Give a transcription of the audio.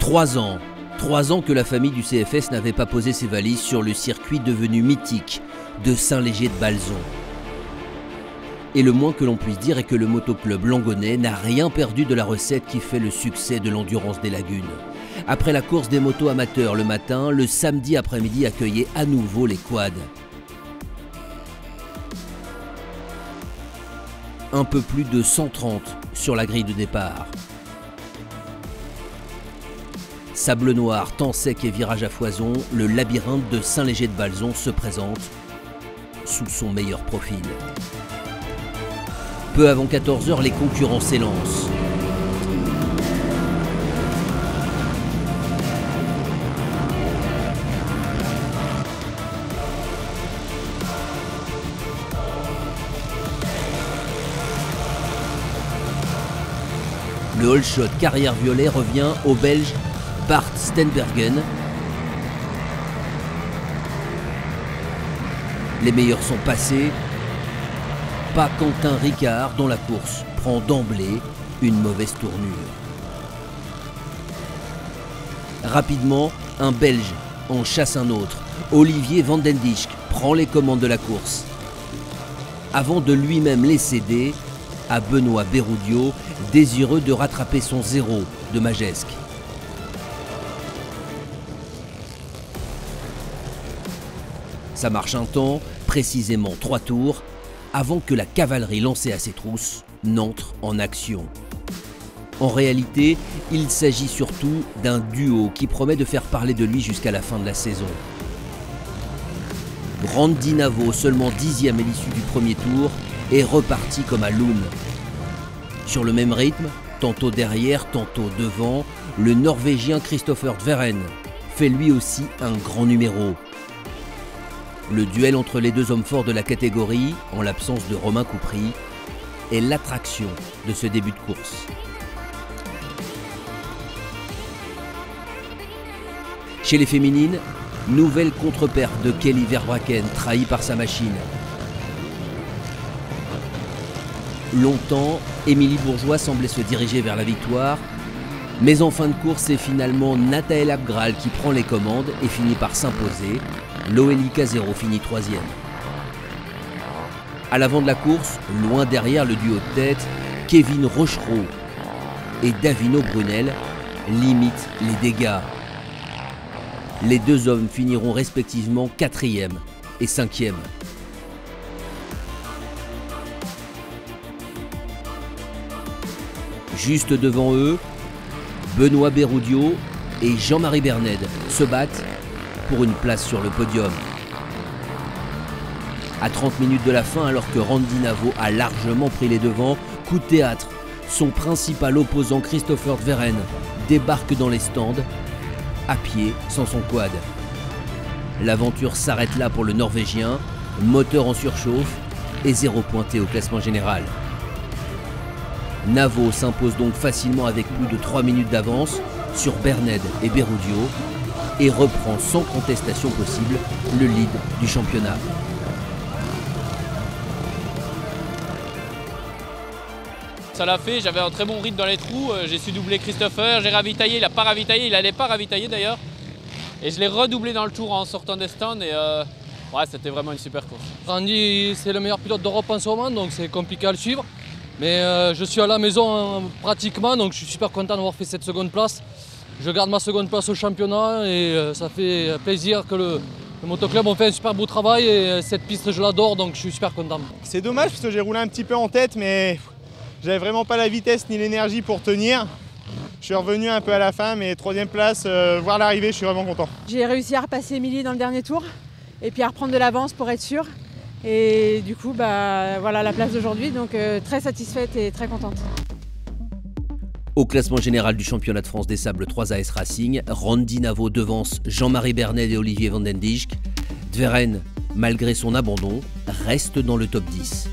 3 ans. 3 ans que la famille du CFS n'avait pas posé ses valises sur le circuit devenu mythique de Saint-Léger-de-Balzon. Et le moins que l'on puisse dire est que le motoclub langonnais n'a rien perdu de la recette qui fait le succès de l'Endurance des Lagunes. Après la course des motos amateurs le matin, le samedi après-midi accueillait à nouveau les quads. Un peu plus de 130 sur la grille de départ. Sable noir, temps sec et virage à foison, le labyrinthe de Saint-Léger-de-Balzon se présente sous son meilleur profil. Peu avant 14 h, les concurrents s'élancent. Le all shot carrière violet revient au Belge Bart Stenbergen. Les meilleurs sont passés. Pas Quentin Ricard dont la course prend d'emblée une mauvaise tournure. Rapidement, un Belge en chasse un autre. Olivier Van den Dijk prend les commandes de la course. Avant de lui-même les céder à Benoît Berrudio, désireux de rattraper son zéro de Magesque. Ça marche un temps, précisément 3 tours, avant que la cavalerie lancée à ses trousses n'entre en action. En réalité, il s'agit surtout d'un duo qui promet de faire parler de lui jusqu'à la fin de la saison. Randy Navo, seulement 10e à l'issue du premier tour, est reparti comme à Loon. Sur le même rythme, tantôt derrière, tantôt devant, le Norvégien Christopher Tveren fait lui aussi un grand numéro. Le duel entre les deux hommes forts de la catégorie, en l'absence de Romain Coupry, est l'attraction de ce début de course. Chez les féminines, nouvelle contre-perte de Kelly Verbraeken, trahie par sa machine. Longtemps, Émilie Bourgeois semblait se diriger vers la victoire, mais en fin de course, c'est finalement Nathaël Abgral qui prend les commandes et finit par s'imposer. Loélie Casero finit 3e. À l'avant de la course, loin derrière le duo de tête, Kevin Rochereau et Davino Brunel limitent les dégâts. Les deux hommes finiront respectivement 4e et 5e. Juste devant eux, Benoît Berrudio et Jean-Marie Berned se battent pour une place sur le podium. À 30 minutes de la fin, alors que Randy Navo a largement pris les devants, coup de théâtre, son principal opposant Christopher Tveren débarque dans les stands, à pied, sans son quad. L'aventure s'arrête là pour le Norvégien, moteur en surchauffe et 0 pointé au classement général. Navo s'impose donc facilement avec plus de 3 minutes d'avance sur Berned et Berrudio et reprend sans contestation possible le lead du championnat. Ça l'a fait, j'avais un très bon rythme dans les trous, j'ai su doubler Christopher, j'ai ravitaillé, il n'a pas ravitaillé, il n'allait pas ravitailler d'ailleurs. Et je l'ai redoublé dans le tour en sortant des stands et ouais, c'était vraiment une super course. Randy, c'est le meilleur pilote d'Europe en ce moment, donc c'est compliqué à le suivre. Mais je suis à la maison pratiquement, donc je suis super content d'avoir fait cette seconde place. Je garde ma seconde place au championnat et ça fait plaisir que le motoclub a fait un super beau travail et cette piste je l'adore, donc je suis super content. C'est dommage parce que j'ai roulé un petit peu en tête, mais j'avais vraiment pas la vitesse ni l'énergie pour tenir. Je suis revenu un peu à la fin, mais 3e place, voir l'arrivée, je suis vraiment content. J'ai réussi à repasser Émilie dans le dernier tour et puis à reprendre de l'avance pour être sûre. Et du coup, voilà la place d'aujourd'hui, donc très satisfaite et très contente. Au classement général du championnat de France des sables 3AS Racing, Randy Navo devance Jean-Marie Berned et Olivier Van den Dijk. Tveren, malgré son abandon, reste dans le top 10.